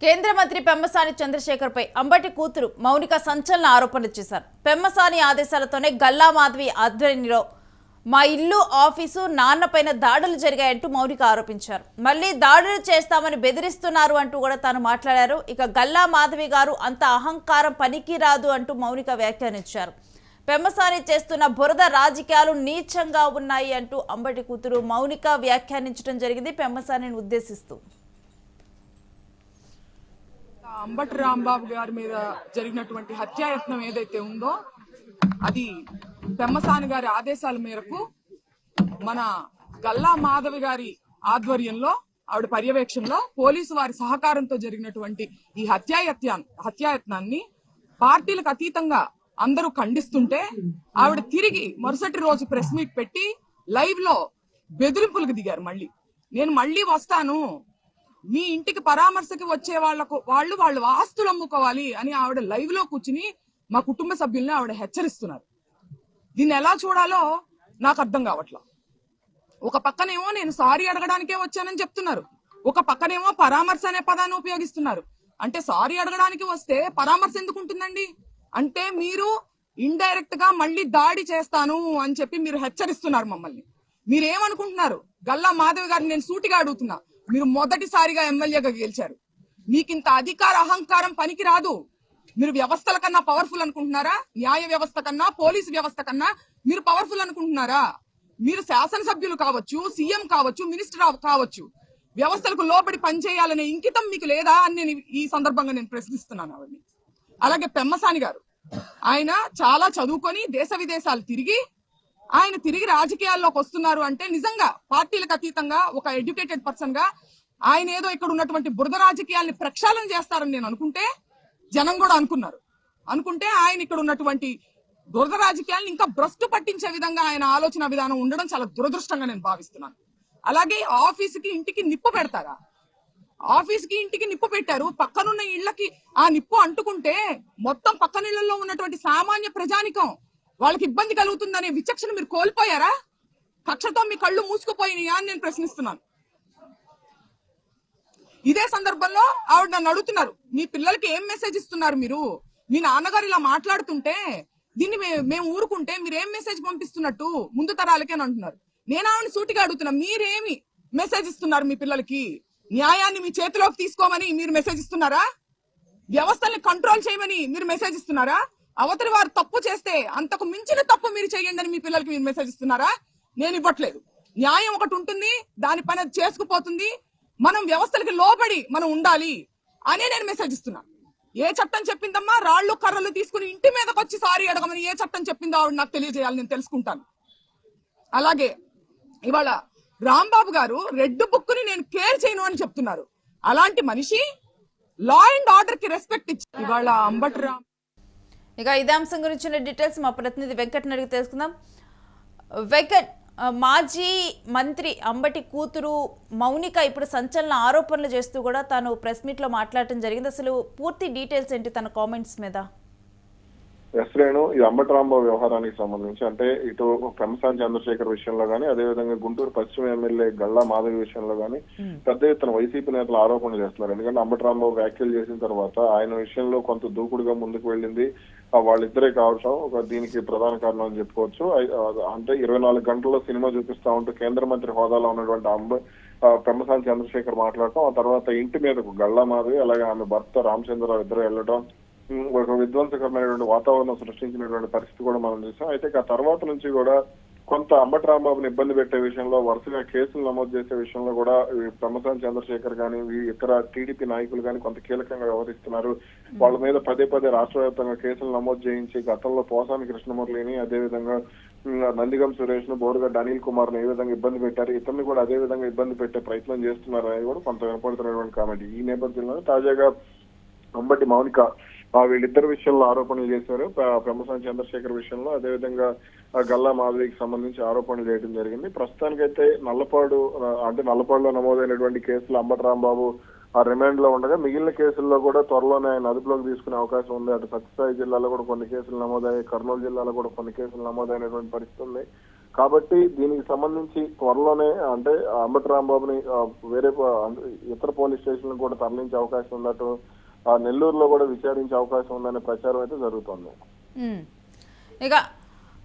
కేంద్ర మంత్రి పెమ్మసాని చంద్రశేఖర్పై అంబటి కూతురు మౌనిక సంచలన ఆరోపణలు చేశారు. పెమ్మసాని ఆదేశాలతోనే గల్లా మాధవి ఆధ్వర్యంలో మా ఇల్లు, ఆఫీసు, నాన్నపైన దాడులు జరిగాయంటూ మౌనిక ఆరోపించారు. మళ్ళీ దాడులు చేస్తామని బెదిరిస్తున్నారు అంటూ కూడా తాను మాట్లాడారు. ఇక గల్లా మాధవి గారు అంత అహంకారం పనికి రాదు అంటూ మౌనిక వ్యాఖ్యానించారు. పెమ్మసాని చేస్తున్న బురద రాజకీయాలు నీచంగా ఉన్నాయి అంటూ అంబటి కూతురు మౌనిక వ్యాఖ్యానించడం జరిగింది పెమ్మసానిని ఉద్దేశిస్తూ. అంబటి రాంబాబు గారి మీద జరిగినటువంటి హత్యాయత్నం ఏదైతే ఉందో అది పెమ్మసాని గారి ఆదేశాల మేరకు మన గల్లా మాధవి గారి ఆధ్వర్యంలో, ఆవిడ పర్యవేక్షణలో, పోలీసు వారి సహకారంతో జరిగినటువంటి ఈ హత్యాయత్నాన్ని పార్టీలకు అతీతంగా అందరూ ఖండిస్తుంటే ఆవిడ తిరిగి మరుసటి రోజు ప్రెస్ మీట్ పెట్టి లైవ్ లో బెదిరింపులకు దిగారు. నేను మళ్ళీ వస్తాను, మీ ఇంటికి పరామర్శకి వచ్చే వాళ్ళు ఆస్తులు అమ్ముకోవాలి అని ఆవిడ లైవ్ లో కూర్చుని మా కుటుంబ సభ్యుల్ని ఆవిడ హెచ్చరిస్తున్నారు. దీన్ని ఎలా చూడాలో నాకు అర్థం కావట్లా. ఒక పక్కనేమో నేను సారీ అడగడానికే వచ్చానని చెప్తున్నారు, ఒక పక్కనేమో పరామర్శ అనే పదాన్ని ఉపయోగిస్తున్నారు. అంటే సారీ అడగడానికి వస్తే పరామర్శ ఎందుకు ఉంటుందండి? అంటే మీరు ఇండైరెక్ట్ గా మళ్ళీ దాడి చేస్తాను అని చెప్పి మీరు హెచ్చరిస్తున్నారు మమ్మల్ని. మీరేమనుకుంటున్నారు? గల్లా మాధవి గారిని నేను సూటిగా అడుగుతున్నా, మీరు మొదటిసారిగా ఎమ్మెల్యేగా గెలిచారు, మీకింత అధికార అహంకారం పనికి రాదు. మీరు వ్యవస్థల కన్నా పవర్ఫుల్ అనుకుంటున్నారా? న్యాయ వ్యవస్థ కన్నా, పోలీసు వ్యవస్థ కన్నా మీరు పవర్ఫుల్ అనుకుంటున్నారా? మీరు శాసనసభ్యులు కావచ్చు, సీఎం కావచ్చు, మినిస్టర్ కావచ్చు, వ్యవస్థలకు లోబడి పనిచేయాలనే ఇంకితం మీకు లేదా అని నేను ఈ సందర్భంగా నేను ప్రశ్నిస్తున్నాను ఆవిడని. అలాగే పెమ్మసాని గారు, ఆయన చాలా చదువుకొని దేశ విదేశాలు తిరిగి ఆయన తిరిగి రాజకీయాల్లోకి వస్తున్నారు అంటే నిజంగా పార్టీలకు అతీతంగా ఒక ఎడ్యుకేటెడ్ పర్సన్ గా ఆయన ఏదో ఇక్కడ ఉన్నటువంటి బురద రాజకీయాల్ని ప్రక్షాళన చేస్తారని నేను అనుకుంటే, జనం కూడా అనుకుంటే ఆయన ఇక్కడ ఉన్నటువంటి బురద రాజకీయాలను ఇంకా భ్రష్టు పట్టించే విధంగా ఆయన ఆలోచన విధానం ఉండడం చాలా దురదృష్టంగా నేను భావిస్తున్నాను. అలాగే ఆఫీసుకి ఇంటికి నిప్పు పెడతారా? ఆఫీస్కి ఇంటికి నిప్పు పెట్టారు, పక్కనున్న ఇళ్లకి ఆ నిప్పు అంటుకుంటే మొత్తం పక్కనిళ్లలో ఉన్నటువంటి సామాన్య ప్రజానికం వాళ్ళకి ఇబ్బంది కలుగుతుందనే విచక్షణ మీరు కోల్పోయారా? కక్షతో మీ కళ్ళు మూసుకుపోయినాయా అని నేను ప్రశ్నిస్తున్నాను. ఇదే సందర్భంలో ఆవిడ నన్ను అడుగుతున్నారు, మీ పిల్లలకి ఏం మెసేజ్ ఇస్తున్నారు మీరు? మీ నాన్నగారు ఇలా మాట్లాడుతుంటే దీన్ని మేము ఊరుకుంటే మీరేం మెసేజ్ పంపిస్తున్నట్టు ముందు తరాలకి అని అంటున్నారు. నేను ఆవిడని సూటిగా అడుగుతున్నా, మీరేమి మెసేజ్ ఇస్తున్నారు మీ పిల్లలకి? న్యాయాన్ని మీ చేతిలోకి తీసుకోమని మీరు మెసేజ్ ఇస్తున్నారా? వ్యవస్థల్ని కంట్రోల్ చేయమని మీరు మెసేజ్ ఇస్తున్నారా? అవతలి వారు తప్పు చేస్తే అంతకు మించిన తప్పు మీరు చేయండి అని మీ పిల్లలకి మీరు మెసేజ్ ఇస్తున్నారా? నేను ఇవ్వట్లేదు. న్యాయం ఒకటి ఉంటుంది, దాని పని చేసుకుపోతుంది. మనం వ్యవస్థలకి లోబడి మనం ఉండాలి అనే నేను మెసేజ్ ఇస్తున్నా. ఏ చట్టం చెప్పిందమ్మా రాళ్లు కర్రలు తీసుకుని ఇంటి మీదకి వచ్చి సారీ అడగమని ఏ చట్టం చెప్పిందో ఆవిడ నాకు తెలియజేయాలి, నేను తెలుసుకుంటాను. అలాగే ఇవాళ రాంబాబు గారు రెడ్ బుక్ ని నేను కేర్ చేయను అని చెప్తున్నారు. అలాంటి మనిషి లా అండ్ ఆర్డర్ కి రెస్పెక్ట్ ఇచ్చి ఇవాళ అంబటి రామ్. ఇక ఇదే అంశం గురించిన డీటెయిల్స్ మా ప్రతినిధి వెంకట్ అడిగి తెలుసుకుందాం. వెంకట్, మాజీ మంత్రి అంబటి కూతురు మౌనిక ఇప్పుడు సంచలన ఆరోపణలు చేస్తూ కూడా తాను ప్రెస్ మీట్ లో మాట్లాడటం జరిగింది. అసలు పూర్తి డీటెయిల్స్ ఏంటి తన కామెంట్స్ మీద? రేణు, ఈ అంబటి రాంబాబు వ్యవహారానికి సంబంధించి అంటే ఇటు పెమ్మసాని చంద్రశేఖర్ విషయంలో గానీ, అదేవిధంగా గుంటూరు పశ్చిమ ఎమ్మెల్యే గల్లా మాధవి విషయంలో గానీ పెద్ద ఎత్తున వైసీపీ నేతలు ఆరోపణలు చేస్తున్నారు. ఎందుకంటే అంబటి రాంబాబు వ్యాఖ్యలు చేసిన తర్వాత ఆయన విషయంలో కొంత దూకుడుగా ముందుకు వెళ్ళింది వాళ్ళిద్దరే కావడం దీనికి ప్రధాన కారణం అని చెప్పుకోవచ్చు. అంటే 24 గంటల్లో సినిమా చూపిస్తా ఉంటూ కేంద్ర మంత్రి హోదాలో ఉన్నటువంటి పెమ్మసాని చంద్రశేఖర్ మాట్లాడటం, ఆ తర్వాత ఇంటి మీదకు గల్లా మాధవి అలాగే ఆమె భర్త రామచంద్రరావు ఇద్దరు వెళ్ళడం, ఒక విధ్వంసకరమైనటువంటి వాతావరణం సృష్టించినటువంటి పరిస్థితి కూడా మనం చూసాం. అయితే ఆ తర్వాత నుంచి కూడా కొంత అంబటి రాంబాబుని ఇబ్బంది పెట్టే విషయంలో వరుసగా కేసులు నమోదు చేసే విషయంలో కూడా పెమ్మసాని చంద్రశేఖర్ గానీ ఇతర టీడీపీ నాయకులు కానీ కొంత కీలకంగా వ్యవహరిస్తున్నారు. వాళ్ళ మీద పదే రాష్ట్ర వ్యాప్తంగా కేసులు నమోదు చేయించి గతంలో పోసాని కృష్ణమురళిని, అదేవిధంగా నందిగం సురేష్ ను, బోరుగడ్డ అనిల్ కుమార్ ను ఏ విధంగా ఇబ్బంది పెట్టారు, ఇతన్ని కూడా అదే విధంగా ఇబ్బంది పెట్టే ప్రయత్నం చేస్తున్నారు అనేది కూడా కొంత వినపడుతున్నటువంటి కామెంట్. ఈ నేపథ్యంలో తాజాగా అంబటి మౌనిక వీళ్ళిద్దరు విషయంలో ఆరోపణలు చేశారు. పెమ్మసాని చంద్రశేఖర్ విషయంలో, అదేవిధంగా గల్లా మాధవికి సంబంధించి ఆరోపణలు చేయడం జరిగింది. ప్రస్తుతానికైతే నల్లపాడులో నమోదైనటువంటి కేసులు అంబటి రాంబాబు ఆ రిమాండ్ లో ఉండగా మిగిలిన కేసుల్లో కూడా త్వరలోనే ఆయన అదుపులోకి తీసుకునే అవకాశం ఉంది. అటు సత్యసాయి జిల్లాలో కూడా కొన్ని కేసులు నమోదయ్యాయి, కర్నూలు జిల్లాలో కూడా కొన్ని కేసులు నమోదైనటువంటి పరిస్థితి ఉంది. కాబట్టి దీనికి సంబంధించి త్వరలోనే అంటే అంబటి రాంబాబుని వేరే ఇతర పోలీస్ స్టేషన్ కూడా తరలించే అవకాశం ఉన్నట్టు నెల్లూరులో కూడా విచారించే అవకాశం ఉందనే ప్రచారం అయితే జరుగుతోంది. ఇక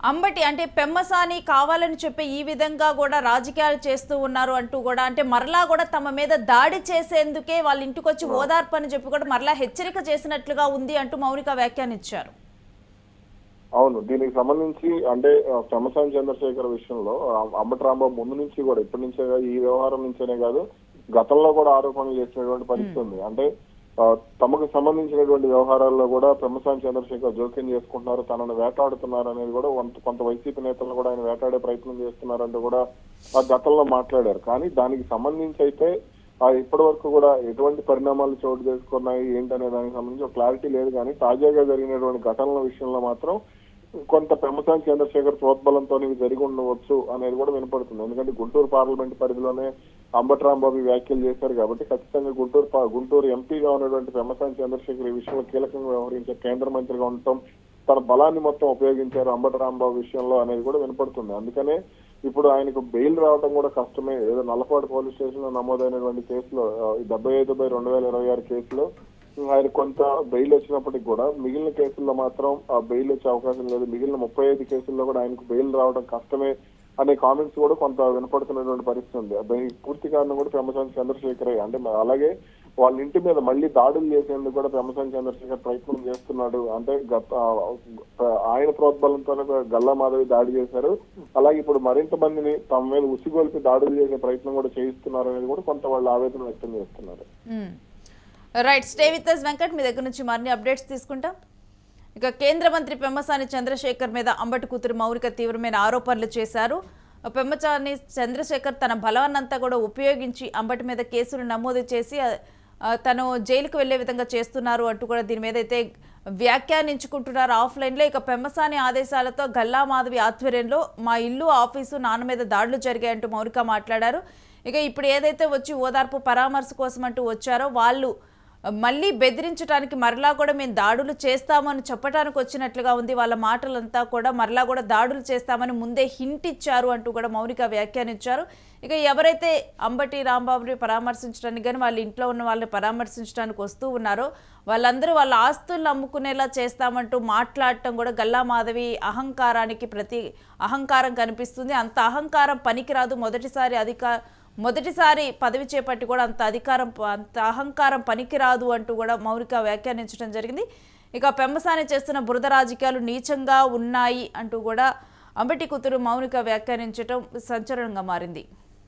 అంబటి అంటే పెమ్మసాని కావాలని చెప్పి ఈ విధంగా కూడా రాజకీయాలు చేస్తూ ఉన్నారు అంటూ కూడా అంటే మరలా కూడా తమ మీద దాడి చేసేందుకే వాళ్ళ ఇంటికి వచ్చి ఓదార్పు అని చెప్పి కూడా మరలా హెచ్చరిక చేసినట్లుగా ఉంది అంటూ మౌనిక వ్యాఖ్యానించారు. అవును, దీనికి సంబంధించి అంటే పెమ్మసాని చంద్రశేఖర్ విషయంలో అంబటి రాంబాబు ముందు నుంచి కూడా ఇప్పటి నుంచే ఈ వ్యవహారం నుంచేనే కాదు గతంలో కూడా ఆరోపణలు చేసినటువంటి పరిస్థితి ఉంది. అంటే తమకు సంబంధించినటువంటి వ్యవహారాల్లో కూడా పెమ్మసాని చంద్రశేఖర్ జోక్యం చేసుకుంటున్నారు, తనను వేటాడుతున్నారు అనేది కూడా కొంత వైసీపీ నేతలను కూడా ఆయన వేటాడే ప్రయత్నం చేస్తున్నారంటూ కూడా గతంలో మాట్లాడారు. కానీ దానికి సంబంధించి అయితే ఇప్పటి వరకు కూడా ఎటువంటి పరిణామాలు చోటు చేసుకున్నాయి ఏంటనే దానికి సంబంధించి ఒక క్లారిటీ లేదు. కానీ తాజాగా జరిగినటువంటి ఘటనల విషయంలో మాత్రం కొంత పెమ్మసాని చంద్రశేఖర్ ప్రోద్బలంతో జరిగి ఉండవచ్చు అనేది కూడా వినపడుతుంది. ఎందుకంటే గుంటూరు పార్లమెంట్ పరిధిలోనే అంబటి రాంబాబు వ్యాఖ్యలు చేశారు కాబట్టి ఖచ్చితంగా గుంటూరు ఎంపీగా ఉన్నటువంటి పెమ్మసాని చంద్రశేఖర్ ఈ విషయంలో కీలకంగా వ్యవహరించారు, కేంద్ర మంత్రిగా ఉండటం తన బలాన్ని మొత్తం ఉపయోగించారు అంబటి రాంబాబు విషయంలో అనేది కూడా వినపడుతుంది. అందుకనే ఇప్పుడు ఆయనకు బెయిల్ రావడం కూడా కష్టమే. ఏదో నల్లపాడు పోలీస్ స్టేషన్ లో నమోదైనటువంటి కేసులో 75/2026 కేసులో ఆయన కొంత బెయిల్ వచ్చినప్పటికీ కూడా మిగిలిన కేసుల్లో మాత్రం బెయిల్ వచ్చే అవకాశం లేదు. మిగిలిన 35 కేసుల్లో కూడా ఆయనకు బెయిల్ రావడం కష్టమే అనే కామెంట్స్ కూడా కొంత వినపడుతున్నటువంటి పరిస్థితి ఉంది. దానికి పూర్తి కారణం కూడా పెమ్మసాని చంద్రశేఖరే. అంటే అలాగే వాళ్ళ ఇంటి మీద మళ్ళీ దాడులు చేసేందుకు కూడా పెమ్మసాని చంద్రశేఖర్ ప్రయత్నం చేస్తున్నాడు. అంటే ఆయన ప్రోద్బలంతోనే గల్లా మాధవి దాడి చేశారు. అలాగే ఇప్పుడు మరింత మందిని తమ మీద ఉసిగొల్పి దాడులు చేసే ప్రయత్నం కూడా చేయిస్తున్నారు అనేది కూడా కొంత వాళ్ళు ఆవేదన వ్యక్తం చేస్తున్నారు. Right, stay with us Venkat, మీ దగ్గర నుంచి మరిన్ని అప్డేట్స్ తీసుకుంటాం. ఇక కేంద్ర మంత్రి పెమ్మసాని చంద్రశేఖర్ మీద అంబటి కూతురు మౌనిక తీవ్రమైన ఆరోపణలు చేశారు. పెమ్మసాని చంద్రశేఖర్ తన బలాన్నంతా కూడా ఉపయోగించి అంబటి మీద కేసులు నమోదు చేసి తను జైలుకు వెళ్లే విధంగా చేస్తున్నారు అంటూ కూడా దీని మీద అయితే వ్యాఖ్యానించుకుంటున్నారు ఆఫ్లైన్లో. ఇక పెమ్మసాని ఆదేశాలతో గల్లా మాధవి ఆధ్వర్యంలో మా ఇల్లు ఆఫీసు నాన్న మీద దాడులు జరిగాయంటూ మౌనిక మాట్లాడారు. ఇక ఇప్పుడు ఏదైతే వచ్చి ఓదార్పు పరామర్శ కోసం అంటూ వచ్చారో వాళ్ళు మళ్ళీ బెదిరించడానికి మరలా కూడా మేము దాడులు చేస్తామని చెప్పడానికి వచ్చినట్లుగా ఉంది. వాళ్ళ మాటలంతా కూడా మరలా కూడా దాడులు చేస్తామని ముందే హింట్ ఇచ్చారు అంటూ కూడా మౌనిక వ్యాఖ్యానించారు. ఇక ఎవరైతే అంబటి రాంబాబుని పరామర్శించడానికి కానీ వాళ్ళ ఇంట్లో ఉన్న వాళ్ళని పరామర్శించడానికి వస్తూ ఉన్నారో వాళ్ళందరూ వాళ్ళ ఆస్తులను అమ్ముకునేలా చేస్తామంటూ మాట్లాడటం కూడా గల్లా మాధవి అహంకారానికి అహంకారం కనిపిస్తుంది. అంత అహంకారం పనికిరాదు. మొదటిసారి పదవి చేపట్టి కూడా అంత అహంకారం పనికిరాదు అంటూ కూడా మౌనిక వ్యాఖ్యానించడం జరిగింది. ఇక పెమ్మసాని చేస్తున్న బురద రాజకీయాలు నీచంగా ఉన్నాయి అంటూ కూడా అంబటి కూతురు మౌనిక వ్యాఖ్యానించడం సంచలనంగా మారింది.